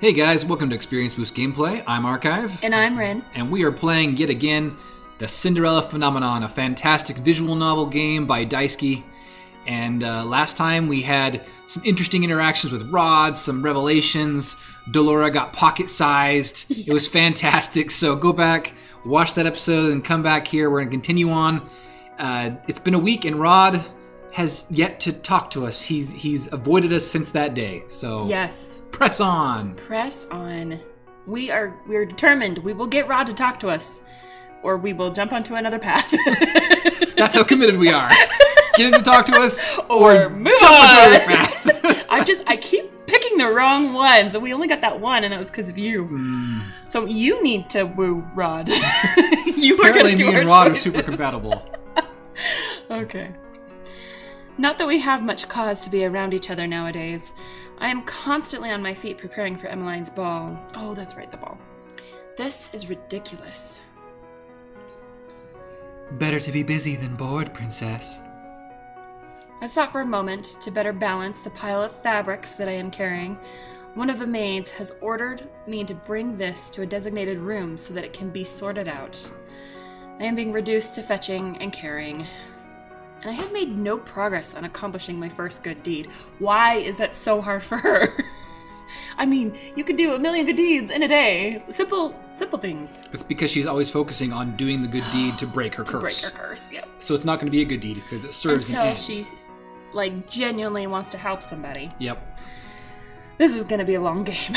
Hey guys, welcome to Experience Boost Gameplay. I'm Archive. And I'm Rin. And we are playing yet again the Cinderella Phenomenon, a fantastic visual novel game by Daisuke. And last time we had some interesting interactions with Rod, some revelations. Delora got pocket-sized. Yes. It was fantastic. So go back, watch that episode, and come back here. We're going to continue on. It's been a week, and Rod has yet to talk to us. He's avoided us since that day. So yes. Press on. Press on. We're determined. We will get Rod to talk to us, or we will jump onto another path. That's how committed we are. Get him to talk to us, or move jump on. onto another path. I keep picking the wrong ones. We only got that one, and that was because of you. So you need to woo Rod. You were Apparently, do me and Rod are super compatible. Okay. Not that we have much cause to be around each other nowadays. I am constantly on my feet preparing for Emmeline's ball. Oh, that's right, the ball. This is ridiculous. Better to be busy than bored, princess. I stop for a moment to better balance the pile of fabrics that I am carrying. One of the maids has ordered me to bring this to a designated room so that it can be sorted out. I am being reduced to fetching and carrying. And I have made no progress on accomplishing my first good deed. Why is that so hard for her? I mean, you could do a million good deeds in a day. Simple things. It's because she's always focusing on doing the good deed to break her curse. To break her curse, yep. So it's not going to be a good deed because it serves an end. Until she, genuinely wants to help somebody. Yep. This is going to be a long game.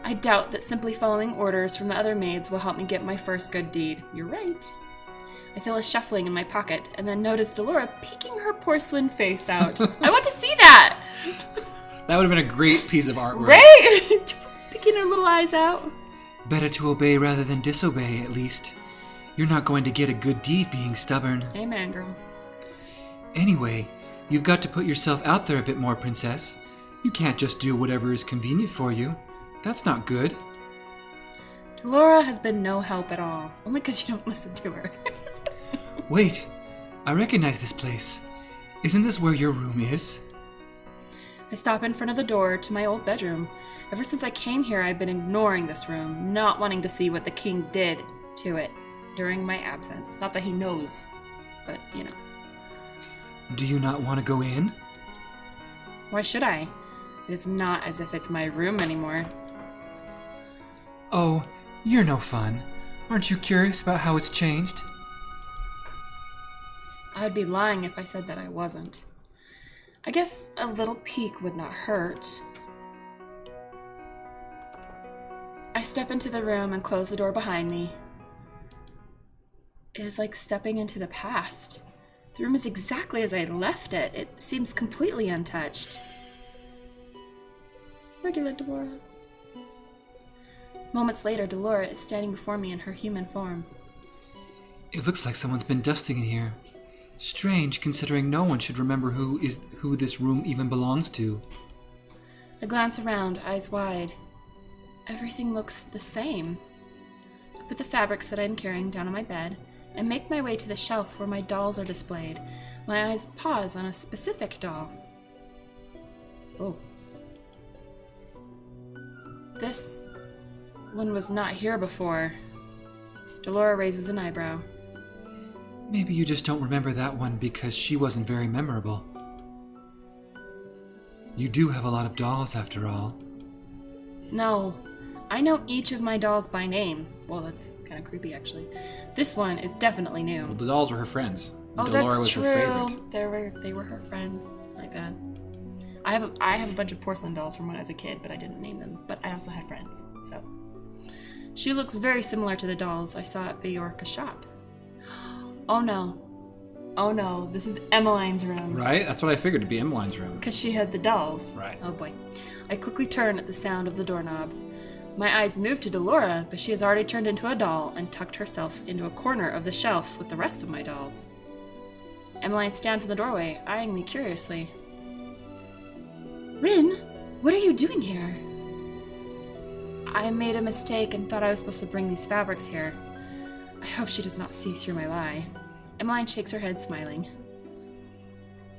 I doubt that simply following orders from the other maids will help me get my first good deed. You're right. I feel a shuffling in my pocket, and then notice Delora peeking her porcelain face out. I want to see that! That would have been a great piece of artwork. Right? Peeking her little eyes out. Better to obey rather than disobey, at least. You're not going to get a good deed being stubborn. Amen, girl. Anyway, you've got to put yourself out there a bit more, princess. You can't just do whatever is convenient for you. That's not good. Delora has been no help at all, only because you don't listen to her. Wait, I recognize this place. Isn't this where your room is? I stop in front of the door to my old bedroom. Ever since I came here, I've been ignoring this room, not wanting to see what the king did to it during my absence. Not that he knows, but, you know. Do you not want to go in? Why should I? It is not as if it's my room anymore. Oh, you're no fun. Aren't you curious about how it's changed? I would be lying if I said that I wasn't. I guess a little peek would not hurt. I step into the room and close the door behind me. It is like stepping into the past. The room is exactly as I left it. It seems completely untouched. Regular Delora. Moments later, Delora is standing before me in her human form. It looks like someone's been dusting in here. Strange, considering no one should remember who this room even belongs to. I glance around, eyes wide. Everything looks the same. I put the fabrics that I'm carrying down on my bed and make my way to the shelf where my dolls are displayed. My eyes pause on a specific doll. Oh. This one was not here before. Delora raises an eyebrow. Maybe you just don't remember that one because she wasn't very memorable. You do have a lot of dolls, after all. No, I know each of my dolls by name. Well, that's kind of creepy, actually. This one is definitely new. Well, the dolls were her friends. Oh, Delora that's was true. her favorite. They were her friends. My bad. I have a bunch of porcelain dolls from when I was a kid, but I didn't name them. But I also had friends, so. She looks very similar to the dolls I saw at the Yorka shop. Oh no, this is Emmeline's room. Right? That's what I figured, to be Emmeline's room. Because she had the dolls. Right. Oh boy. I quickly turn at the sound of the doorknob. My eyes move to Delora, but she has already turned into a doll and tucked herself into a corner of the shelf with the rest of my dolls. Emmeline stands in the doorway, eyeing me curiously. Rin, what are you doing here? I made a mistake and thought I was supposed to bring these fabrics here. I hope she does not see through my lie. Emmeline shakes her head, smiling.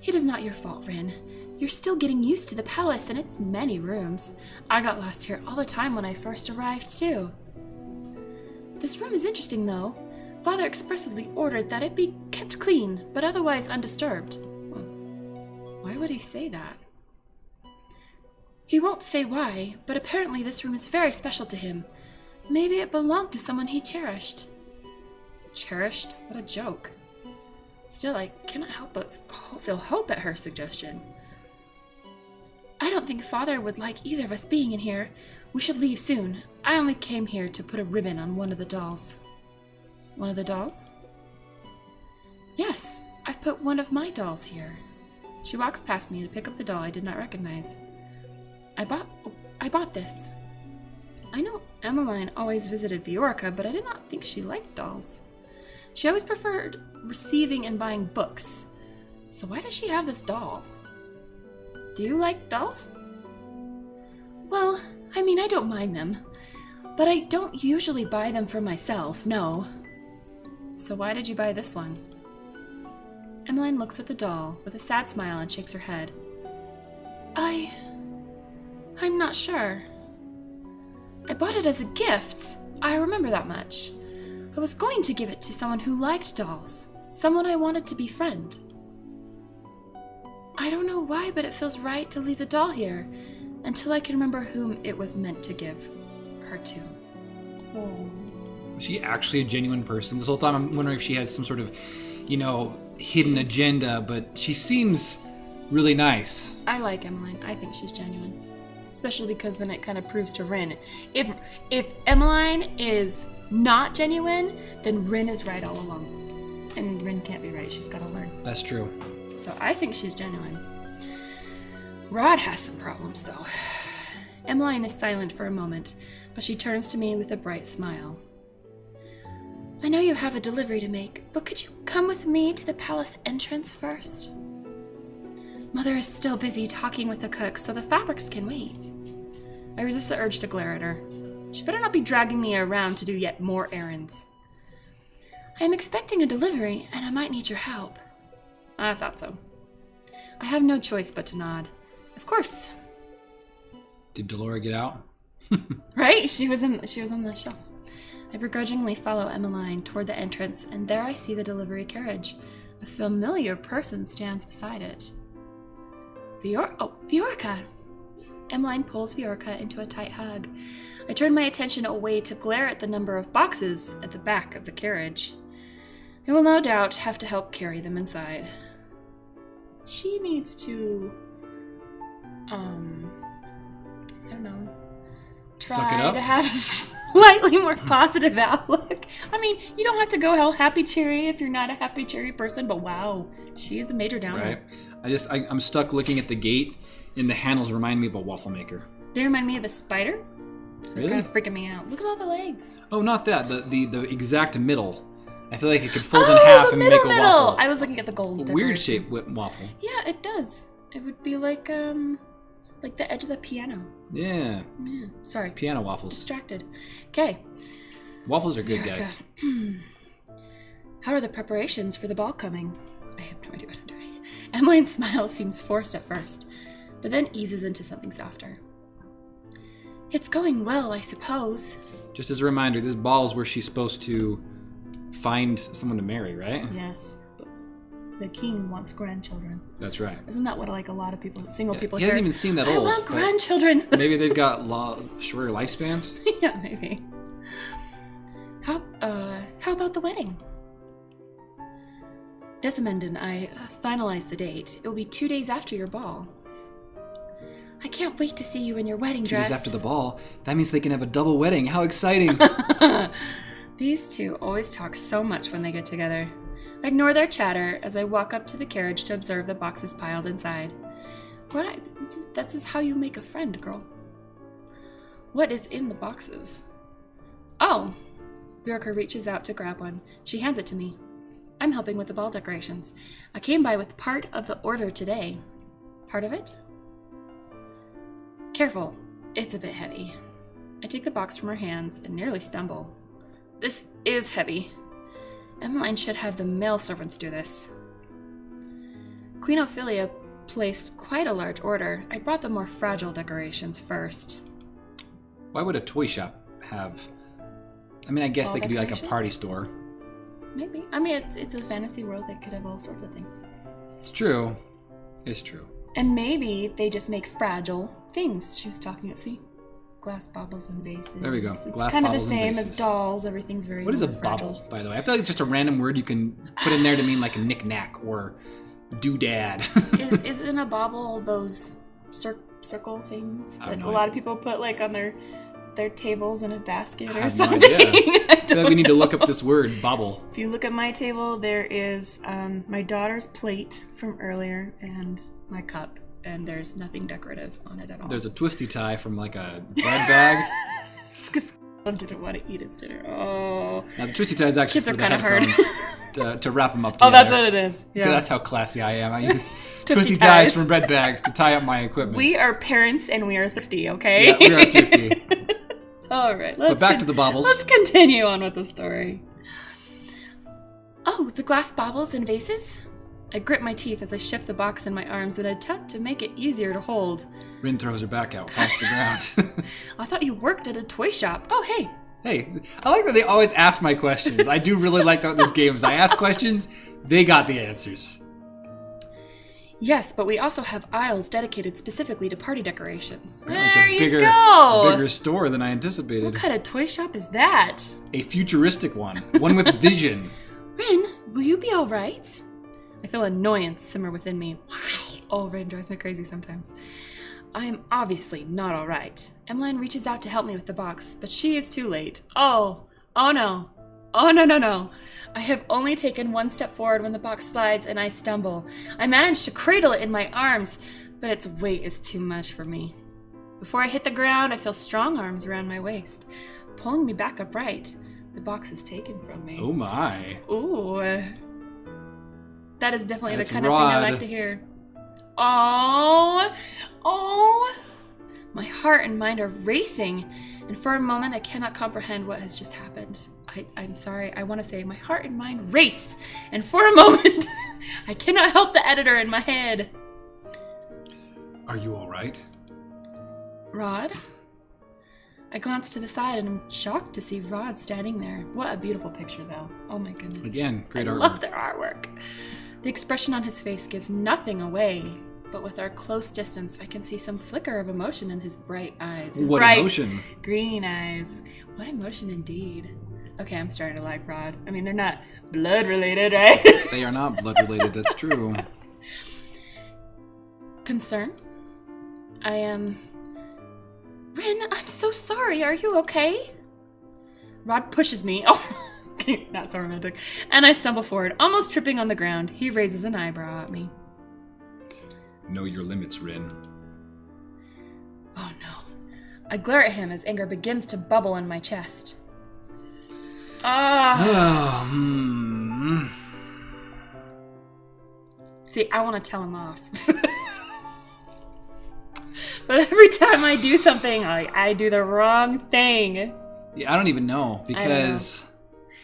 It is not your fault, Rin. You're still getting used to the palace and its many rooms. I got lost here all the time when I first arrived, too. This room is interesting, though. Father expressly ordered that it be kept clean, but otherwise undisturbed. Why would he say that? He won't say why, but apparently this room is very special to him. Maybe it belonged to someone he cherished. Cherished? What a joke. Still, I cannot help but feel hope at her suggestion. I don't think Father would like either of us being in here. We should leave soon. I only came here to put a ribbon on one of the dolls. One of the dolls? Yes, I've put one of my dolls here. She walks past me to pick up the doll I did not recognize. I bought this. I know Emmeline always visited Viorica, but I did not think she liked dolls. She always preferred receiving and buying books. So why does she have this doll? Do you like dolls? Well, I mean, I don't mind them, but I don't usually buy them for myself, no. So why did you buy this one? Emmeline looks at the doll with a sad smile and shakes her head. I'm not sure. I bought it as a gift. I remember that much. I was going to give it to someone who liked dolls, someone I wanted to befriend. I don't know why, but it feels right to leave the doll here until I can remember whom it was meant to give her to. Oh. Is she actually a genuine person? This whole time I'm wondering if she has some sort of, hidden agenda, but she seems really nice. I like Emmeline. I think she's genuine. Especially because then it kind of proves to Rin. If Emmeline is not genuine, then Rin is right all along. And Rin can't be right. She's got to learn. That's true. So I think she's genuine. Rod has some problems, though. Emmeline is silent for a moment, but she turns to me with a bright smile. I know you have a delivery to make, but could you come with me to the palace entrance first? Mother is still busy talking with the cook, so the fabrics can wait. I resist the urge to glare at her. She better not be dragging me around to do yet more errands. I am expecting a delivery, and I might need your help. I thought so. I have no choice but to nod. Of course. Did Delora get out? Right? She was on the shelf. I begrudgingly follow Emmeline toward the entrance, and there I see the delivery carriage. A familiar person stands beside it. Viorica! Emmeline pulls Viorica into a tight hug. I turn my attention away to glare at the number of boxes at the back of the carriage. I will no doubt have to help carry them inside. She needs to, I don't know, Suck it try up? to have a slightly more positive outlook. I mean, you don't have to go all happy cherry if you're not a happy cherry person, but wow, she is a major downer. Right. I'm stuck looking at the gate, and the handles remind me of a waffle maker. They remind me of a spider. So Really? They're kind of freaking me out. Look at all the legs. Oh, not that. The exact middle. I feel like it could fold in half and make a waffle. I was looking at the gold. A decoration. weird shaped waffle. Yeah, it does. It would be like the edge of the piano. Yeah. Yeah. Sorry. Piano waffles. Distracted. Okay. Waffles are good, guys. How are the preparations for the ball coming? I have no idea what I'm doing. Emmeline's smile seems forced at first, but then eases into something softer. It's going well, I suppose. Just as a reminder, this ball is where she's supposed to find someone to marry, right? Yes. The king wants grandchildren. That's right. Isn't that what a lot of single people He hear? hasn't even seen that I old. want grandchildren. Maybe they've got shorter lifespans? Yeah, maybe. How about the wedding? Desmond and I finalized the date. It will be 2 days after your ball. I can't wait to see you in your wedding 2 dress. days after the ball? That means they can have a double wedding. How exciting. These two always talk so much when they get together. I ignore their chatter as I walk up to the carriage to observe the boxes piled inside. Right, that's how you make a friend, girl. What is in the boxes? Oh! Viorica reaches out to grab one. She hands it to me. I'm helping with the ball decorations. I came by with part of the order today. Part of it? Careful. It's a bit heavy. I take the box from her hands and nearly stumble. This is heavy. Emmeline should have the male servants do this. Queen Ophelia placed quite a large order, I brought the more fragile decorations first. Why would a toy shop have... I mean, I guess Ball they could be like a decorations? party store. Maybe. I mean, it's a fantasy world that could have all sorts of things. It's true. It's true. And maybe they just make fragile things. She was talking at sea. Glass baubles and vases. There we go. It's Glass kind of the baubles and same vases. as dolls. Everything's very What is a more fragile. bauble, by the way? I feel like it's just a random word you can put in there to mean like a knick-knack or doodad. Isn't a bauble those circle things I have that no a lot idea. of people put like on their tables in a basket I or have no something? idea. I I feel like we need to look up this word, bauble. If you look at my table, there is my daughter's plate from earlier and my cup, and there's nothing decorative on it at all. There's a twisty tie from like a bread bag. It's because I didn't want to eat his dinner. Oh. Now the twisty tie is actually Kids for are the kinda hard. headphones to wrap them up Oh, together. that's what it is. Yeah. That's how classy I am. I use Twisty twisty ties. ties from bread bags to tie up my equipment. We are parents and we are thrifty, okay? Yeah, we are thrifty. All right, But back to the baubles. Let's continue on with the story. Oh, the glass baubles and vases? I grip my teeth as I shift the box in my arms in an attempt to make it easier to hold. Rin throws her back out, falls to the ground. I thought you worked at a toy shop. Oh, hey. Hey, I like that they always ask my questions. I do really like that with this game. Is I ask questions, they got the answers. Yes, but we also have aisles dedicated specifically to party decorations. Apparently it's There a you bigger, go. bigger store than I anticipated. What kind of toy shop is that? A futuristic one with vision. Rin, will you be all right? I feel annoyance simmer within me. Why? Oh, Rin drives me crazy sometimes. I am obviously not all right. Emmeline reaches out to help me with the box, but she is too late. Oh no. Oh, no. I have only taken one step forward when the box slides and I stumble. I manage to cradle it in my arms, but its weight is too much for me. Before I hit the ground, I feel strong arms around my waist, pulling me back upright. The box is taken from me. Oh my. Ooh. That is definitely That's the kind of thing I Rod. like to hear. Oh. My heart and mind are racing, and for a moment I cannot comprehend what has just happened. I'm sorry, I want to say my heart and mind race, and for a moment I cannot help the editor in my head. Are you all right? Rod? I glance to the side and am shocked to see Rod standing there. What a beautiful picture, though. Oh my goodness. Again, great I artwork. love their artwork. The expression on his face gives nothing away, but with our close distance, I can see some flicker of emotion in his bright eyes. His What bright emotion? green eyes. What emotion indeed. Okay, I'm starting to like Rod. I mean, they're not blood related, right? They are not blood related, that's true. Concern? I am... Rin, I'm so sorry. Are you okay? Rod pushes me. Oh, okay, not so romantic. And I stumble forward, almost tripping on the ground. He raises an eyebrow at me. Know your limits, Rin. Oh no. I glare at him as anger begins to bubble in my chest. Ah. See, I want to tell him off. But every time I do something, I do the wrong thing. Yeah, I don't even know, because...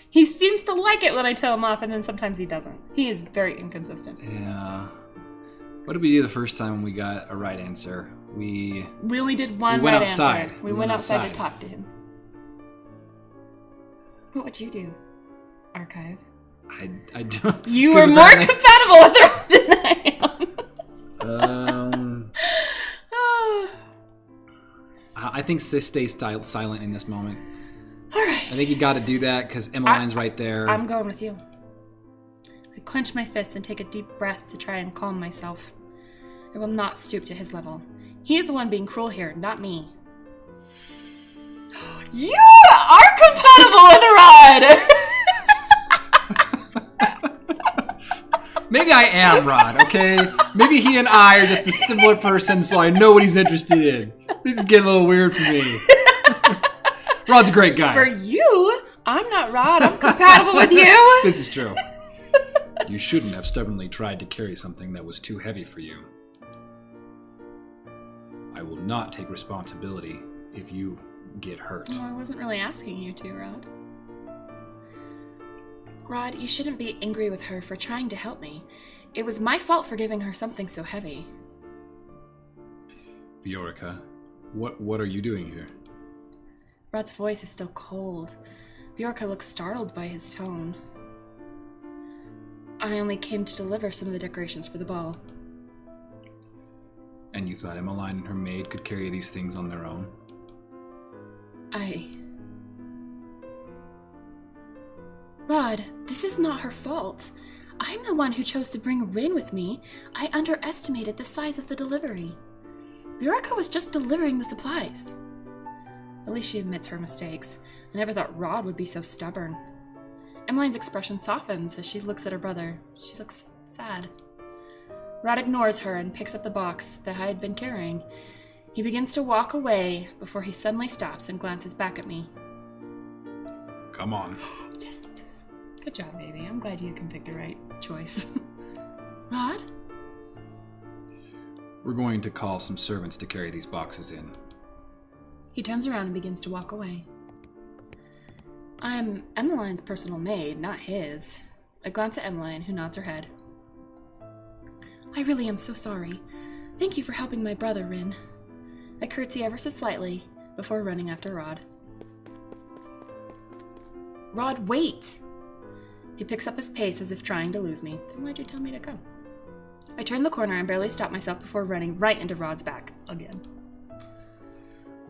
He seems to like it when I tell him off, and then sometimes he doesn't. He is very inconsistent. Yeah. What did we do the first time when we got a right answer? We only did one We went right outside. answer. We We went went outside outside. to talk to him. What'd you do? Archive. I don't... You 'cause are more apparently- compatible with her than I am. I think Sis stays silent in this moment. All right. I think you got to do that because Emmeline's right there. I'm going with you. I clench my fists and take a deep breath to try and calm myself. I will not stoop to his level. He is the one being cruel here, not me. You are compatible with Rod! Maybe I am Rod, okay? Maybe he and I are just a similar person, so I know what he's interested in. This is getting a little weird for me. Rod's a great guy. For you, I'm not Rod. I'm compatible with you. This is true. You shouldn't have stubbornly tried to carry something that was too heavy for you. I will not take responsibility if you get hurt. No, I wasn't really asking you to, Rod. Rod, you shouldn't be angry with her for trying to help me. It was my fault for giving her something so heavy. Viorica, what are you doing here? Rod's voice is still cold. Viorica looks startled by his tone. I only came to deliver some of the decorations for the ball. And you thought Emmeline and her maid could carry these things on their own? Rod, this is not her fault. I'm the one who chose to bring Rin with me. I underestimated the size of the delivery. Viorica was just delivering the supplies. At least she admits her mistakes. I never thought Rod would be so stubborn. Emmeline's expression softens as she looks at her brother. She looks sad. Rod ignores her and picks up the box that I had been carrying. He begins to walk away before he suddenly stops and glances back at me. Come on. Yes. Good job, baby. I'm glad you can pick the right choice. Rod? We're going to call some servants to carry these boxes in. He turns around and begins to walk away. I'm Emmeline's personal maid, not his. I glance at Emmeline, who nods her head. I really am so sorry. Thank you for helping my brother, Rin. I curtsy ever so slightly before running after Rod. Rod, wait! He picks up his pace as if trying to lose me. Then why'd you tell me to go? I turn the corner and barely stop myself before running right into Rod's back again.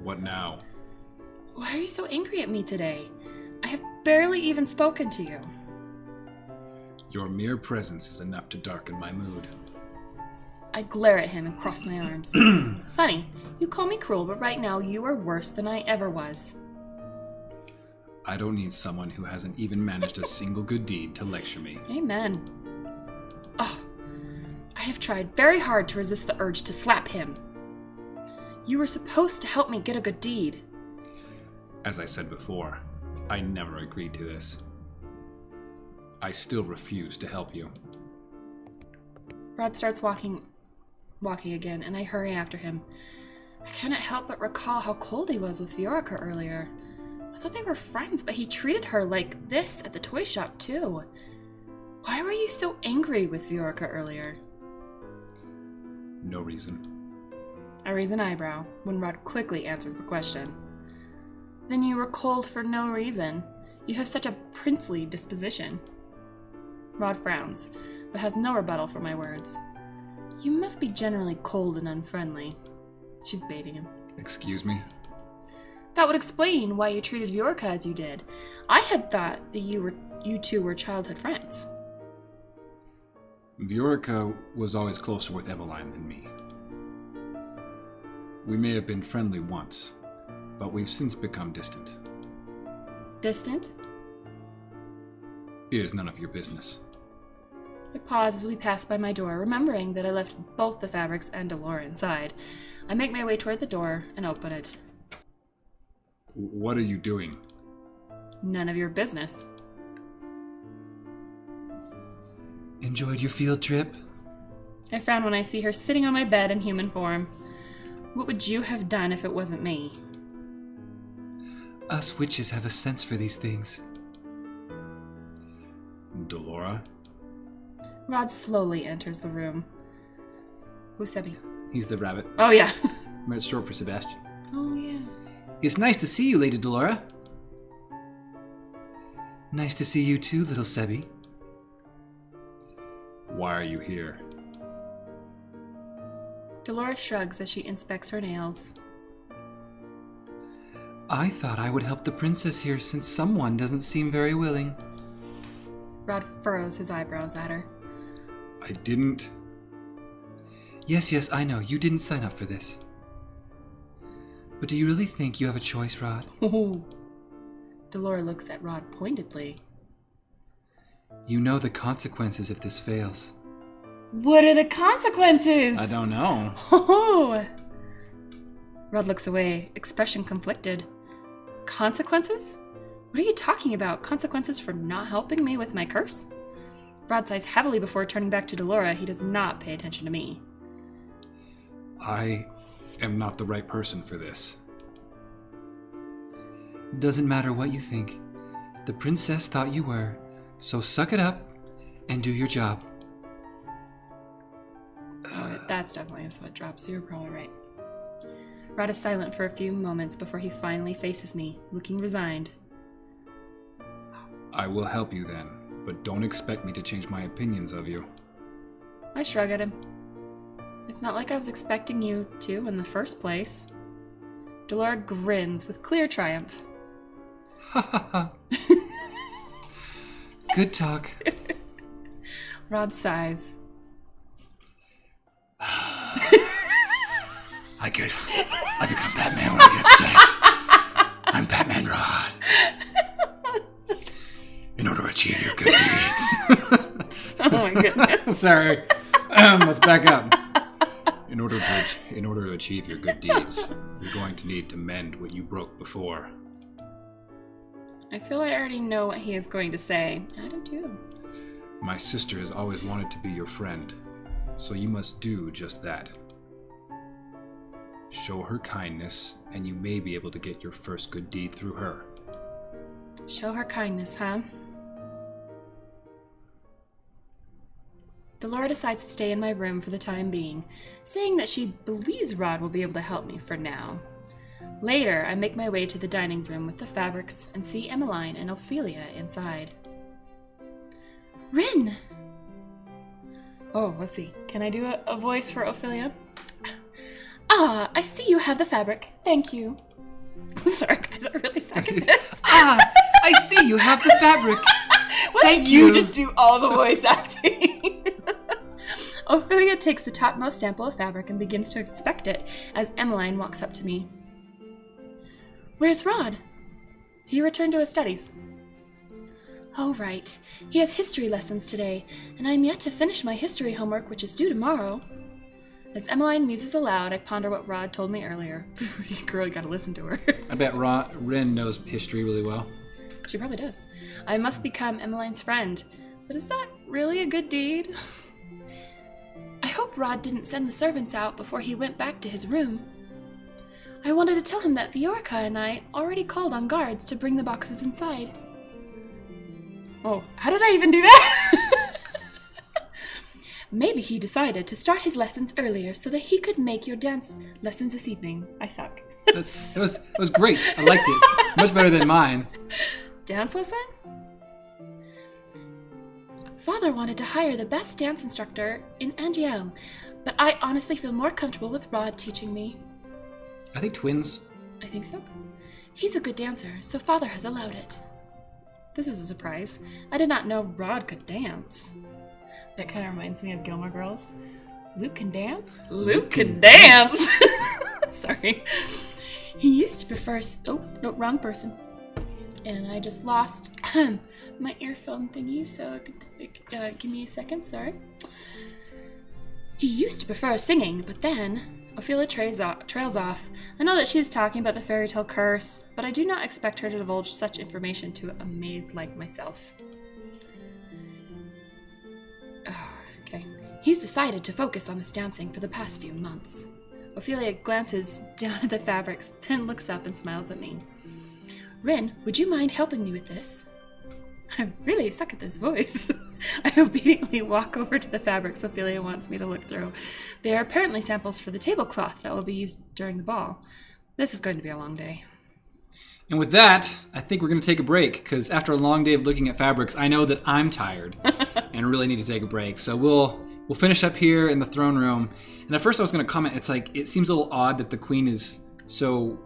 What now? Why are you so angry at me today? I have barely even spoken to you. Your mere presence is enough to darken my mood. I glare at him and cross my arms. Funny, you call me cruel, but right now you are worse than I ever was. I don't need someone who hasn't even managed a single good deed to lecture me. Amen. Oh, I have tried very hard to resist the urge to slap him. You were supposed to help me get a good deed. As I said before, I never agreed to this. I still refuse to help you. Rod starts walking again, and I hurry after him. I cannot help but recall how cold he was with Viorica earlier. I thought they were friends, but he treated her like this at the toy shop too. Why were you so angry with Viorica earlier? No reason. I raise an eyebrow when Rod quickly answers the question. Then you were cold for no reason. You have such a princely disposition. Rod frowns, but has no rebuttal for my words. You must be generally cold and unfriendly. She's baiting him. Excuse me? That would explain why you treated Viorica as you did. I had thought that you two were childhood friends. Viorica was always closer with Emmeline than me. We may have been friendly once, but we've since become distant. Distant? It is none of your business. I pause as we pass by my door, remembering that I left both the fabrics and Delora inside. I make my way toward the door and open it. What are you doing? None of your business. Enjoyed your field trip? I frown when I see her sitting on my bed in human form. What would you have done if it wasn't me? Us witches have a sense for these things. Delora? Rod slowly enters the room. Who's Sebby? He's the rabbit. Oh, yeah. It's short for Sebastian. Oh, yeah. It's nice to see you, Lady Delora. Nice to see you too, little Sebby. Why are you here? Delora shrugs as she inspects her nails. I thought I would help the princess here since someone doesn't seem very willing. Rod furrows his eyebrows at her. I didn't... Yes, I know. You didn't sign up for this. But do you really think you have a choice, Rod? Oh. Delora looks at Rod pointedly. You know the consequences if this fails. What are the consequences? I don't know. Oh. Rod looks away, expression conflicted. Consequences? What are you talking about? Consequences for not helping me with my curse? Rod sighs heavily before turning back to Delora. He does not pay attention to me. I am not the right person for this. Doesn't matter what you think. The princess thought you were, so suck it up and do your job. That's definitely a sweat drop, so you're probably right. Rod is silent for a few moments before he finally faces me, looking resigned. I will help you then, but don't expect me to change my opinions of you. I shrug at him. It's not like I was expecting you to in the first place. Delora grins with clear triumph. Ha ha ha. Good talk. Rod sighs. I become Batman when I get upset. I'm Batman Rod. In order to achieve your good deeds. Oh my goodness. Sorry. Let's back up. In order to achieve your good deeds, you're going to need to mend what you broke before. I feel I already know what he is going to say. I do too. My sister has always wanted to be your friend, so you must do just that. Show her kindness, and you may be able to get your first good deed through her. Show her kindness, huh? Delora decides to stay in my room for the time being, saying that she believes Rod will be able to help me for now. Later, I make my way to the dining room with the fabrics and see Emmeline and Ophelia inside. Rin! Oh, let's see. Can I do a voice for Ophelia? Ah, I see you have the fabric. Thank you. Sorry, guys, I really suck at this. I see you have the fabric. Thank you. Just do all the voice acting. Ophelia takes the topmost sample of fabric and begins to inspect it as Emmeline walks up to me. Where's Rod? He returned to his studies. Oh, right. He has history lessons today, and I am yet to finish my history homework, which is due tomorrow. As Emmeline muses aloud, I ponder what Rod told me earlier. Girl, you gotta listen to her. I bet Rin knows history really well. She probably does. I must become Emmeline's friend. But is that really a good deed? I hope Rod didn't send the servants out before he went back to his room. I wanted to tell him that Viorca and I already called on guards to bring the boxes inside. Oh, how did I even do that? Maybe he decided to start his lessons earlier so that he could make your dance lessons this evening. I suck. It was great. I liked it. Much better than mine. Dance lesson? Father wanted to hire the best dance instructor in Angiel, but I honestly feel more comfortable with Rod teaching me. I think twins. I think so. He's a good dancer, so Father has allowed it. This is a surprise. I did not know Rod could dance. That kind of reminds me of Gilmore Girls. Luke can dance? Luke can dance! Sorry. He used to prefer... Oh, no, wrong person. And I just lost my earphone thingy, so give me a second, sorry. He used to prefer singing, but then... Ophelia trails off. I know that she's talking about the fairy tale curse, but I do not expect her to divulge such information to a maid like myself. Okay. He's decided to focus on his dancing for the past few months. Ophelia glances down at the fabrics, then looks up and smiles at me. Rin, would you mind helping me with this? I really suck at this voice. I obediently walk over to the fabrics Ophelia wants me to look through. They are apparently samples for the tablecloth that will be used during the ball. This is going to be a long day. And with that, I think we're going to take a break, because after a long day of looking at fabrics, I know that I'm tired and really need to take a break. So we'll finish up here in the throne room. And at first I was going to comment, it's like, it seems a little odd that the queen is so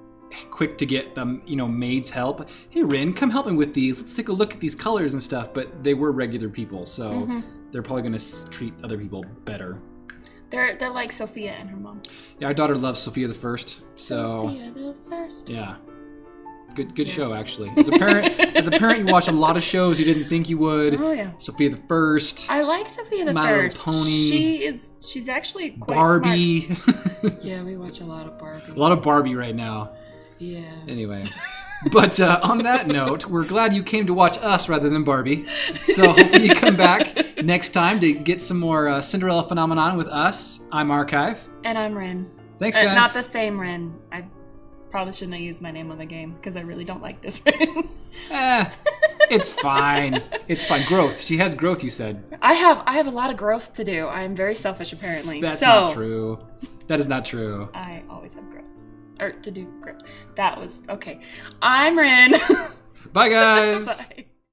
quick to get the maid's help. Hey Rin, come help me with these. Let's take a look at these colors and stuff. But they were regular people, so they're probably going to treat other people better. They're like Sophia and her mom. Yeah, our daughter loves Sophia the First. So Sophia the First. Yeah, good show actually. As a parent, you watch a lot of shows you didn't think you would. Oh yeah. Sophia the First. I like Sophia the My Little First. Pony. She's actually quite Barbie. smart. Yeah, we watch a lot of Barbie. A lot of Barbie right now. Yeah. Anyway, but on that note, we're glad you came to watch us rather than Barbie. So hopefully you come back next time to get some more Cinderella Phenomenon with us. I'm Archive. And I'm Rin. Thanks, guys. Not the same Rin. I probably shouldn't have used my name on the game because I really don't like this Rin. It's fine. It's fine. Growth. She has growth, you said. I have a lot of growth to do. I am very selfish, apparently. That's not true. That is not true. I always have growth. Or to do growth. That was okay. I'm Rin. Bye, guys. Bye.